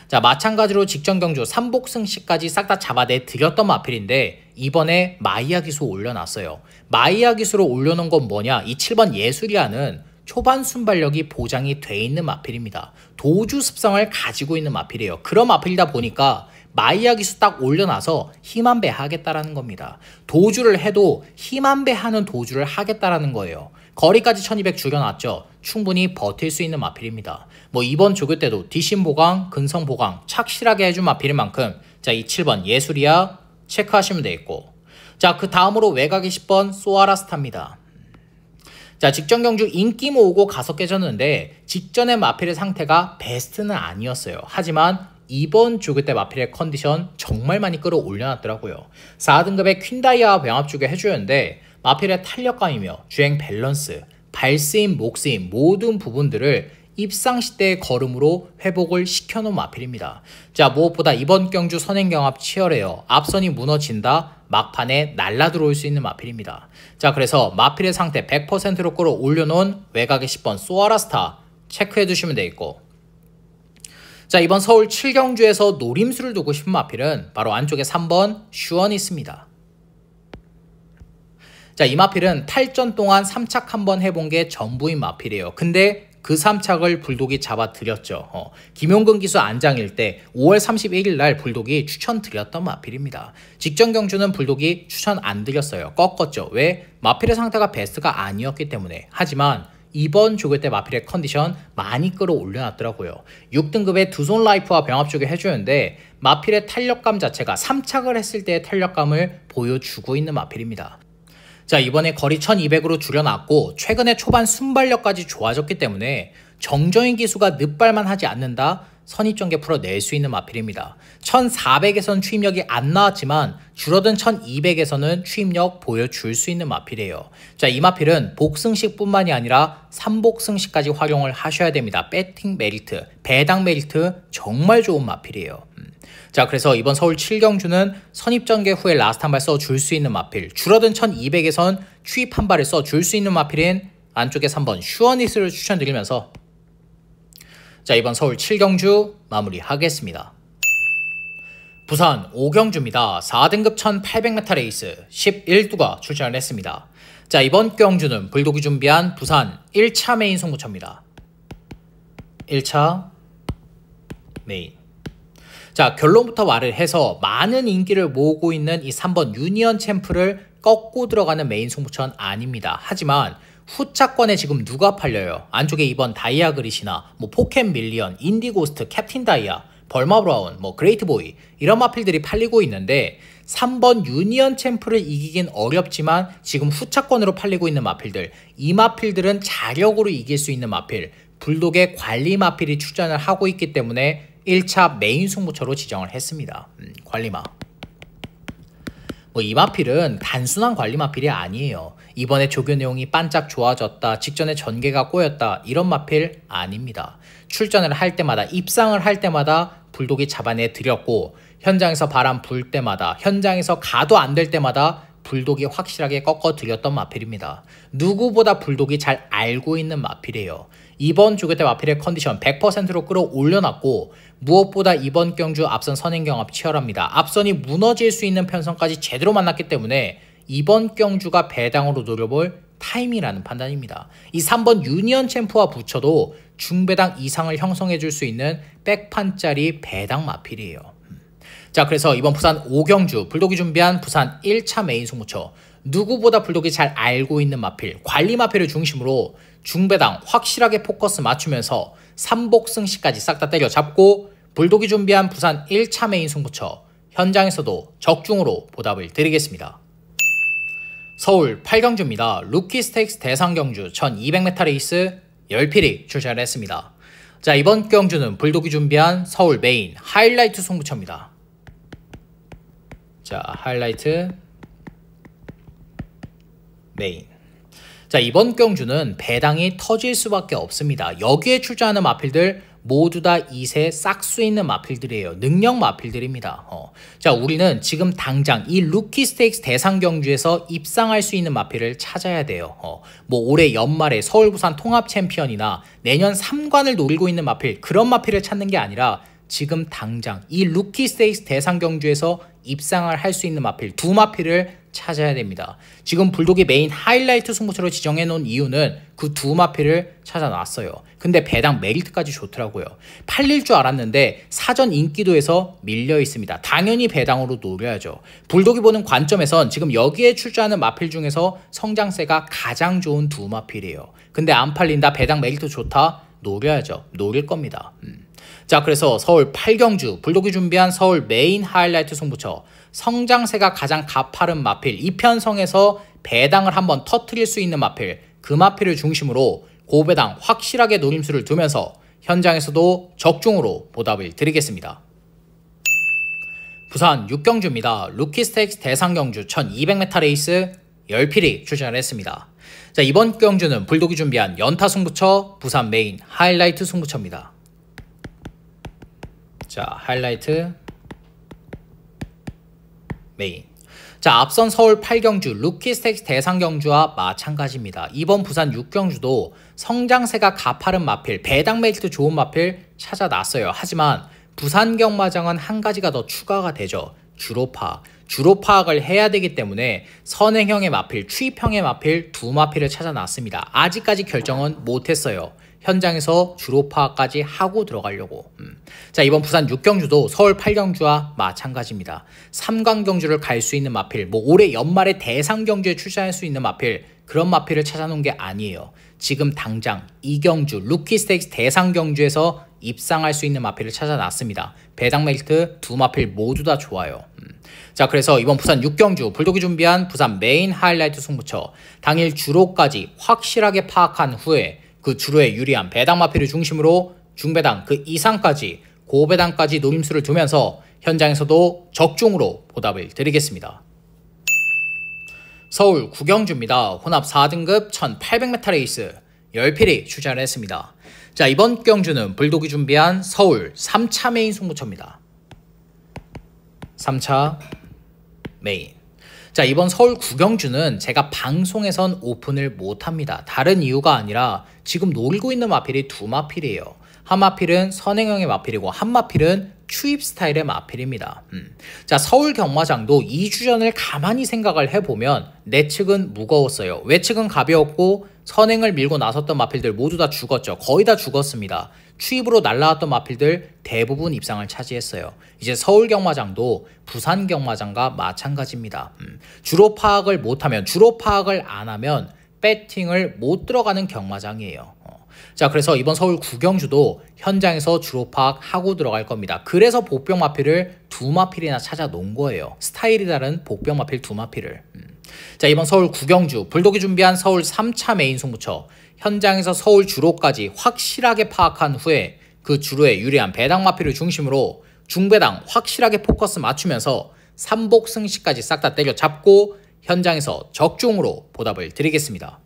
자, 마찬가지로 직전 경주 3복승시까지 싹 다 잡아내 드렸던 마필인데 이번에 마이야 기수 올려놨어요. 마이야 기수로 올려놓은 건 뭐냐? 이 7번 예술이아는 초반 순발력이 보장이 돼 있는 마필입니다. 도주 습성을 가지고 있는 마필이에요. 그런 마필이다 보니까 마이야 기수 딱 올려놔서 힘한배 하겠다라는 겁니다. 도주를 해도 힘한배 하는 도주를 하겠다라는 거예요. 거리까지 1200 줄여놨죠. 충분히 버틸 수 있는 마필입니다. 뭐 이번 조교 때도 뒷심 보강, 근성 보강 착실하게 해준 마필인 만큼 자, 이 7번 예술이야 체크하시면 되겠고 자, 그 다음으로 외곽의 10번 소아라스타입니다. 자, 직전 경주 인기 모으고 가서 깨졌는데 직전의 마필의 상태가 베스트는 아니었어요. 하지만 이번 조교 때 마필의 컨디션 정말 많이 끌어올려놨더라고요. 4등급의 퀸다이아와 병합주게 해주는데 마필의 탄력감이며 주행 밸런스, 발스임, 목스임 모든 부분들을 입상시 때의 걸음으로 회복을 시켜놓은 마필입니다. 자, 무엇보다 이번 경주 선행경합 치열해요. 앞선이 무너진다. 막판에 날라 들어올 수 있는 마필입니다. 자, 그래서 마필의 상태 100%로 끌어올려놓은 외곽의 10번 소아라스타 체크해 두시면 되겠고 자, 이번 서울 7경주에서 노림수를 두고 싶은 마필은 바로 안쪽에 3번 슈언이 있습니다. 자, 이 마필은 탈전 동안 3착 한번 해본 게 전부인 마필이에요. 근데 그 3착을 불독이 잡아드렸죠. 김용근 기수 안장일 때 5월 31일 날 불독이 추천드렸던 마필입니다. 직전 경주는 불독이 추천 안 드렸어요. 꺾었죠. 왜? 마필의 상태가 베스트가 아니었기 때문에. 하지만 이번 조교 때 마필의 컨디션 많이 끌어올려놨더라고요. 6등급의 두손 라이프와 병합주게 해주는데 마필의 탄력감 자체가 3착을 했을 때의 탄력감을 보여주고 있는 마필입니다. 자, 이번에 거리 1200으로 줄여놨고 최근에 초반 순발력까지 좋아졌기 때문에 정정인 기수가 늦발만 하지 않는다. 선입전개 풀어낼 수 있는 마필입니다. 1400에선 추임력이 안 나왔지만 줄어든 1200에서는 추임력 보여줄 수 있는 마필이에요. 자, 이 마필은 복승식 뿐만이 아니라 3복승식까지 활용을 하셔야 됩니다. 배팅 메리트, 배당 메리트 정말 좋은 마필이에요. 자, 그래서 이번 서울 7경주는 선입전개 후에 라스트 한 발 써줄 수 있는 마필, 줄어든 1200에선 추입 한 발을 써줄 수 있는 마필인 안쪽에 3번 슈어니스를 추천드리면서 자, 이번 서울 7경주 마무리하겠습니다. 부산 5경주입니다. 4등급 1800m 레이스 11두가 출전을 했습니다. 자, 이번 경주는 불독이 준비한 부산 1차 메인 승부처입니다. 1차 메인. 자, 결론부터 말을 해서 많은 인기를 모으고 있는 이 3번 유니언 챔프를 꺾고 들어가는 메인 승부처는 아닙니다. 하지만 후차권에 지금 누가 팔려요? 안쪽에 이번 다이아 그릿이나 뭐 포켓 밀리언, 인디고스트, 캡틴 다이아, 벌마 브라운, 뭐 그레이트 보이 이런 마필들이 팔리고 있는데 3번 유니언 챔프를 이기긴 어렵지만 지금 후차권으로 팔리고 있는 마필들, 이 마필들은 자력으로 이길 수 있는 마필, 불독의 관리 마필이 출전을 하고 있기 때문에 1차 메인 승부처로 지정을 했습니다. 관리마. 이 마필은 단순한 관리 마필이 아니에요. 이번에 조교 내용이 반짝 좋아졌다, 직전에 전개가 꼬였다, 이런 마필 아닙니다. 출전을 할 때마다, 입상을 할 때마다 불독이 잡아내 드렸고, 현장에서 바람 불 때마다, 현장에서 가도 안 될 때마다 불독이 확실하게 꺾어 드렸던 마필입니다. 누구보다 불독이 잘 알고 있는 마필이에요. 이번 조교 때 마필의 컨디션 100%로 끌어올려놨고, 무엇보다 이번 경주 앞선 선행 경합 치열합니다. 앞선이 무너질 수 있는 편성까지 제대로 만났기 때문에 이번 경주가 배당으로 노려볼 타임이라는 판단입니다. 이 3번 유니언 챔프와 붙여도 중배당 이상을 형성해 줄 수 있는 백판짜리 배당 마필이에요. 자, 그래서 이번 부산 5경주 불독이 준비한 부산 1차 메인 승부처, 누구보다 불독이 잘 알고 있는 마필, 관리 마필을 중심으로 중배당 확실하게 포커스 맞추면서 3복승시까지 싹 다 때려잡고 불독이 준비한 부산 1차 메인 승부처, 현장에서도 적중으로 보답을 드리겠습니다. 서울 8경주입니다. 루키 스테이크스 대상경주 1200m 레이스 10필이 출전을 했습니다. 자, 이번 경주는 불독이 준비한 서울 메인 하이라이트 승부처입니다. 자, 하이라이트 메인. 자, 이번 경주는 배당이 터질 수밖에 없습니다. 여기에 출전하는 마필들 모두 다 2세 싹수 있는 마필들이에요. 능력 마필들입니다. 자, 우리는 지금 당장 이 루키 스테이크스 대상 경주에서 입상할 수 있는 마필을 찾아야 돼요. 뭐 올해 연말에 서울 부산 통합 챔피언이나 내년 3관을 노리고 있는 마필, 그런 마필을 찾는 게 아니라 지금 당장 이 루키 스테이크스 대상 경주에서 입상을 할 수 있는 마필, 두 마필을 찾아야 됩니다. 지금 불독이 메인 하이라이트 승부처로 지정해 놓은 이유는 그 두 마필을 찾아놨어요. 근데 배당 메리트까지 좋더라고요. 팔릴 줄 알았는데 사전 인기도에서 밀려 있습니다. 당연히 배당으로 노려야죠. 불독이 보는 관점에선 지금 여기에 출전하는 마필 중에서 성장세가 가장 좋은 두 마필이에요. 근데 안 팔린다, 배당 메리트 좋다, 노려야죠. 노릴 겁니다. 자, 그래서 서울 8경주 불독이 준비한 서울 메인 하이라이트 승부처, 성장세가 가장 가파른 마필, 이편성에서 배당을 한번 터트릴 수 있는 마필, 그 마필을 중심으로 고배당 확실하게 노림수를 두면서 현장에서도 적중으로 보답을 드리겠습니다. 부산 6경주입니다. 루키 스테이크스 대상경주 1200m 레이스 10필이 출전을 했습니다. 자, 이번 경주는 불독이 준비한 연타 승부처, 부산 메인 하이라이트 승부처입니다. 자, 하이라이트 메인. 자, 앞선 서울 8경주 루키 스테이크스 대상경주와 마찬가지입니다. 이번 부산 6경주도 성장세가 가파른 마필, 배당 메리트 좋은 마필 찾아놨어요. 하지만 부산 경마장은 한 가지가 더 추가가 되죠. 주로 파악을 해야 되기 때문에 선행형의 마필, 추입형의 마필 두 마필을 찾아놨습니다. 아직까지 결정은 못했어요. 현장에서 주로 파악까지 하고 들어가려고. 자, 이번 부산 6경주도 서울 8경주와 마찬가지입니다. 3강 경주를 갈 수 있는 마필, 뭐 올해 연말에 대상 경주에 출전할 수 있는 마필, 그런 마필을 찾아놓은 게 아니에요. 지금 당장 2경주 루키 스테이크스 대상 경주에서 입상할 수 있는 마필을 찾아놨습니다. 배당 메리트 두 마필 모두 다 좋아요. 자, 그래서 이번 부산 6경주 불독이 준비한 부산 메인 하이라이트 승부처, 당일 주로까지 확실하게 파악한 후에 그 주로에 유리한 배당 마필을 중심으로 중배당 그 이상까지 고배당까지 노림수를 두면서 현장에서도 적중으로 보답을 드리겠습니다. 서울 구경주입니다. 혼합 4등급 1800m 레이스 10필이 출전을 했습니다. 자, 이번 경주는 불독이 준비한 서울 3차 메인 승부처입니다. 3차 메인. 자, 이번 서울 구경주는 제가 방송에선 오픈을 못합니다. 다른 이유가 아니라 지금 노리고 있는 마필이 두 마필이에요. 한 마필은 선행형의 마필이고 한 마필은 추입 스타일의 마필입니다. 자, 서울 경마장도 2주전을 가만히 생각을 해보면 내측은 무거웠어요. 외측은 가벼웠고 선행을 밀고 나섰던 마필들 모두 다 죽었죠. 거의 다 죽었습니다. 추입으로 날라왔던 마필들 대부분 입상을 차지했어요. 이제 서울 경마장도 부산 경마장과 마찬가지입니다. 주로 파악을 못하면, 주로 파악을 안 하면 배팅을 못 들어가는 경마장이에요. 자, 그래서 이번 서울 구경주도 현장에서 주로 파악하고 들어갈 겁니다. 그래서 복병 마필을 두 마필이나 찾아 놓은 거예요. 스타일이 다른 복병 마필 두 마필을. 자, 이번 서울 구경주, 불독이 준비한 서울 3차 메인 승부처, 현장에서 서울 주로까지 확실하게 파악한 후에 그 주로에 유리한 배당 마필을 중심으로 중배당 확실하게 포커스 맞추면서 삼복 승시까지 싹 다 때려잡고 현장에서 적중으로 보답을 드리겠습니다.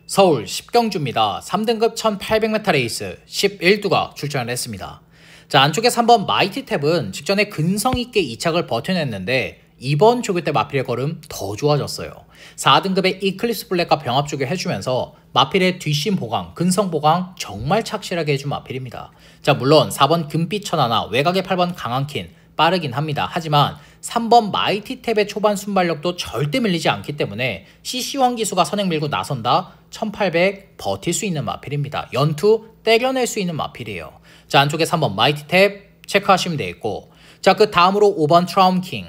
서울 10경주입니다. 3등급 1800m 레이스 11두가 출전을 했습니다. 자, 안쪽에 3번 마이티 탭은 직전에 근성 있게 2착을 버텨냈는데 이번 조교 때 마필의 걸음 더 좋아졌어요. 4등급의 이클립스 블랙과 병합 조교 해주면서 마필의 뒷심 보강, 근성 보강 정말 착실하게 해준 마필입니다. 자, 물론 4번 금빛 천하나 외곽의 8번 강한킨 빠르긴 합니다. 하지만 3번 마이티 탭의 초반 순발력도 절대 밀리지 않기 때문에 CC1 기수가 선행 밀고 나선다 1800 버틸 수 있는 마필입니다. 연투 때려낼 수 있는 마필이에요. 자, 안쪽에 3번 마이티 탭 체크하시면 되겠고, 자, 그 다음으로 5번 트라움킹.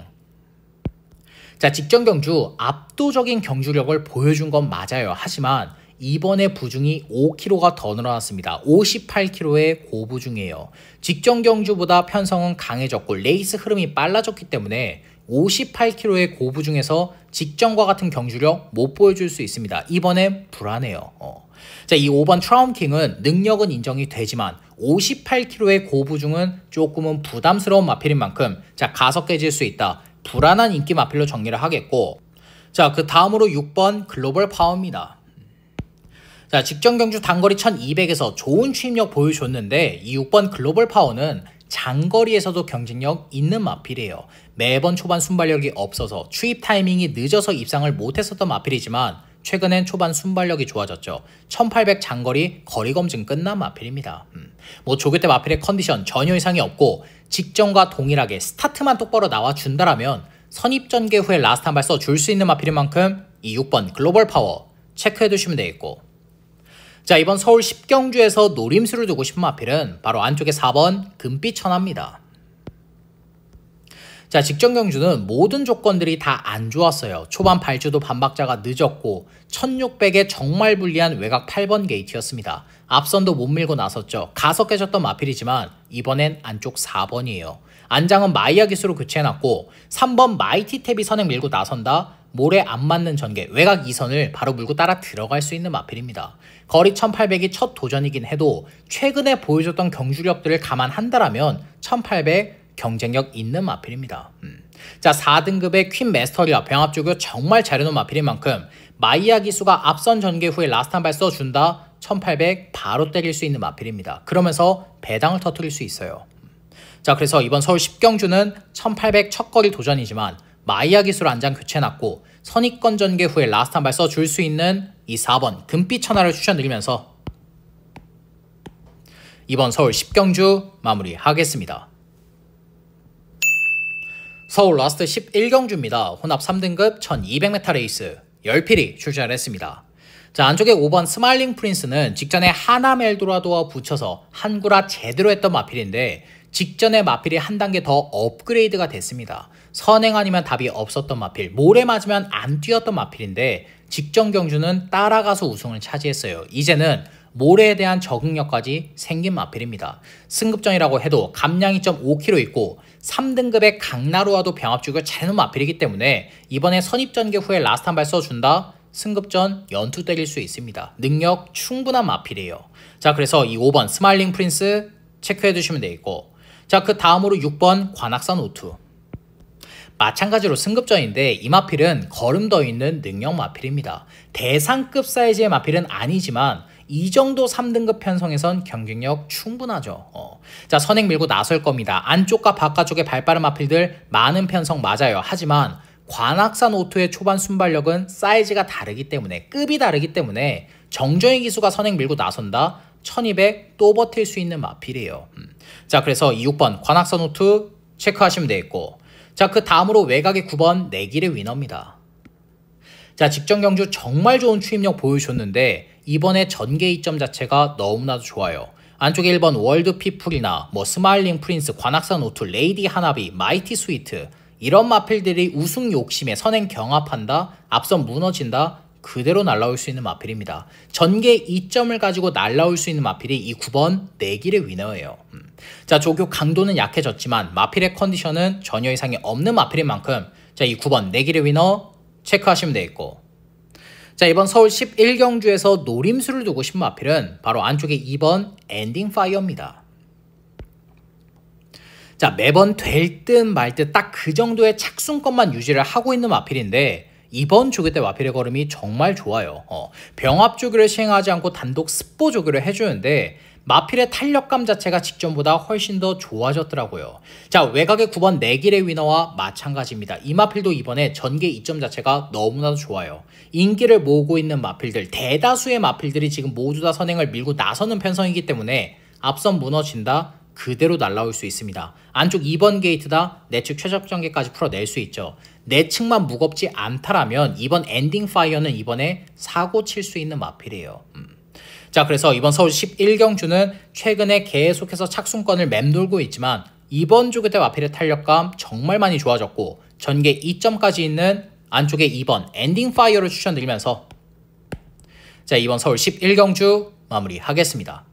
자, 직전 경주 압도적인 경주력을 보여준 건 맞아요. 하지만 이번에 부중이 5kg가 더 늘어났습니다. 58kg의 고부중이에요. 직전 경주보다 편성은 강해졌고 레이스 흐름이 빨라졌기 때문에 58kg의 고부중에서 직전과 같은 경주력 못 보여줄 수 있습니다. 이번엔 불안해요. 자, 이 5번 트라움킹은 능력은 인정이 되지만 58kg의 고부중은 조금은 부담스러운 마필인 만큼 자, 가서 깨질 수 있다. 불안한 인기 마필로 정리를 하겠고, 자, 그 다음으로 6번 글로벌 파워입니다. 자, 직전 경주 단거리 1200에서 좋은 추입력 보여줬는데 이 6번 글로벌 파워는 장거리에서도 경쟁력 있는 마필이에요. 매번 초반 순발력이 없어서 추입 타이밍이 늦어서 입상을 못했었던 마필이지만 최근엔 초반 순발력이 좋아졌죠. 1800 장거리 거리 검증 끝난 마필입니다. 뭐 조교 때 마필의 컨디션 전혀 이상이 없고 직전과 동일하게 스타트만 똑바로 나와준다라면 선입전개 후에 라스트 한 발 써줄 수 있는 마필인 만큼 이 6번 글로벌 파워 체크해두시면 되겠고, 자, 이번 서울 10경주에서 노림수를 두고 싶은 마필은 바로 안쪽에 4번 금빛 천하입니다. 자, 직전 경주는 모든 조건들이 다 안 좋았어요. 초반 발주도 반박자가 늦었고 1600에 정말 불리한 외곽 8번 게이트였습니다. 앞선도 못 밀고 나섰죠. 가서 깨졌던 마필이지만 이번엔 안쪽 4번이에요. 안장은 마이야 기수로 교체해놨고 3번 마이티 탭이 선행 밀고 나선다. 모래 안 맞는 전개, 외곽 2선을 바로 물고 따라 들어갈 수 있는 마필입니다. 거리 1800이 첫 도전이긴 해도 최근에 보여줬던 경주력들을 감안한다라면 1800 경쟁력 있는 마필입니다. 자, 4등급의 퀸 메스터리와 병합 조교 정말 잘해놓은 마필인 만큼 마이야 기수가 앞선 전개 후에 라스트 한 발 써준다 1800 바로 때릴 수 있는 마필입니다. 그러면서 배당을 터뜨릴 수 있어요. 자, 그래서 이번 서울 10경주는 1800 첫거리 도전이지만 마이야 기수로 안장 교체해놨고 선입권 전개 후에 라스트 한 발 써줄 수 있는 이 4번 금빛 천하를 추천드리면서 이번 서울 10경주 마무리하겠습니다. 서울 라스트 11경주입니다. 혼합 3등급 1200m 레이스 10필이 출전을 했습니다. 자, 안쪽에 5번 스마일링 프린스는 직전에 하남 엘도라도와 붙여서 한구라 제대로 했던 마필인데 직전에 마필이 한 단계 더 업그레이드가 됐습니다. 선행 아니면 답이 없었던 마필, 모래 맞으면 안 뛰었던 마필인데 직전 경주는 따라가서 우승을 차지했어요. 이제는 모래에 대한 적응력까지 생긴 마필입니다. 승급전이라고 해도 감량이 5kg 있고 3등급의 강나루와도 병합 주고 잘해놓은 마필이기 때문에 이번에 선입전개 후에 라스트 한 발 써준다 승급전 연투 때릴 수 있습니다. 능력 충분한 마필이에요. 자, 그래서 이 5번 스마일링 프린스 체크해 두시면 되겠고, 자, 그 다음으로 6번 관악산 오투. 마찬가지로 승급전인데 이 마필은 걸음 더 있는 능력 마필입니다. 대상급 사이즈의 마필은 아니지만 이 정도 3등급 편성에선 경쟁력 충분하죠. 자, 선행 밀고 나설 겁니다. 안쪽과 바깥쪽의 발빠른 마필들 많은 편성 맞아요. 하지만 관악산 오투의 초반 순발력은 사이즈가 다르기 때문에, 급이 다르기 때문에 정정의 기수가 선행 밀고 나선다 1200 또 버틸 수 있는 마필이에요. 자, 그래서 이 6번 관악산 오투 체크하시면 되겠고, 자, 그 다음으로 외곽의 9번 내길의 위너입니다. 자, 직전 경주 정말 좋은 추임력 보여줬는데 이번에 전개 이점 자체가 너무나도 좋아요. 안쪽에 1번 월드 피플이나 뭐 스마일링 프린스, 관악산 오투, 레이디 하나비, 마이티 스위트 이런 마필들이 우승 욕심에 선행 경합한다, 앞선 무너진다, 그대로 날라올 수 있는 마필입니다. 전개 2점을 가지고 날라올 수 있는 마필이 이 9번 내길의 위너예요. 자, 조교 강도는 약해졌지만 마필의 컨디션은 전혀 이상이 없는 마필인 만큼, 자, 이 9번 내길의 위너 체크하시면 되겠고, 자, 이번 서울 11경주에서 노림수를 두고 싶은 마필은 바로 안쪽에 2번 엔딩 파이어입니다. 자, 매번 될 듯 말 듯 딱 그 정도의 착순권만 유지를 하고 있는 마필인데 이번 조교 때 마필의 걸음이 정말 좋아요. 병합 조교를 시행하지 않고 단독 습보 조교를 해주는데 마필의 탄력감 자체가 직전보다 훨씬 더 좋아졌더라고요. 자, 외곽의 9번 내길의 위너와 마찬가지입니다. 이 마필도 이번에 전개 2점 자체가 너무나도 좋아요. 인기를 모으고 있는 마필들, 대다수의 마필들이 지금 모두 다 선행을 밀고 나서는 편성이기 때문에 앞선 무너진다, 그대로 날라올 수 있습니다. 안쪽 2번 게이트다 내측 최적 전개까지 풀어낼 수 있죠. 내측만 무겁지 않다라면 이번 엔딩 파이어는 이번에 사고 칠 수 있는 마필이에요. 자, 그래서 이번 서울 11경주는 최근에 계속해서 착순권을 맴돌고 있지만 이번 조교 때 마필의 탄력감 정말 많이 좋아졌고 전개 2점까지 있는 안쪽에 2번 엔딩 파이어를 추천드리면서, 자, 이번 서울 11경주 마무리하겠습니다.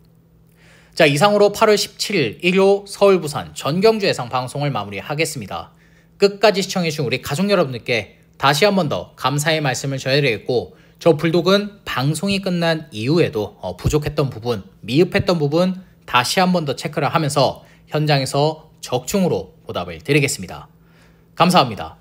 자, 이상으로 8월 17일 일요 서울 부산 전경주 예상 방송을 마무리하겠습니다. 끝까지 시청해주신 우리 가족 여러분들께 다시 한 번 더 감사의 말씀을 전해드리겠고, 저 불독은 방송이 끝난 이후에도 부족했던 부분, 미흡했던 부분 다시 한 번 더 체크를 하면서 현장에서 적중으로 보답을 드리겠습니다. 감사합니다.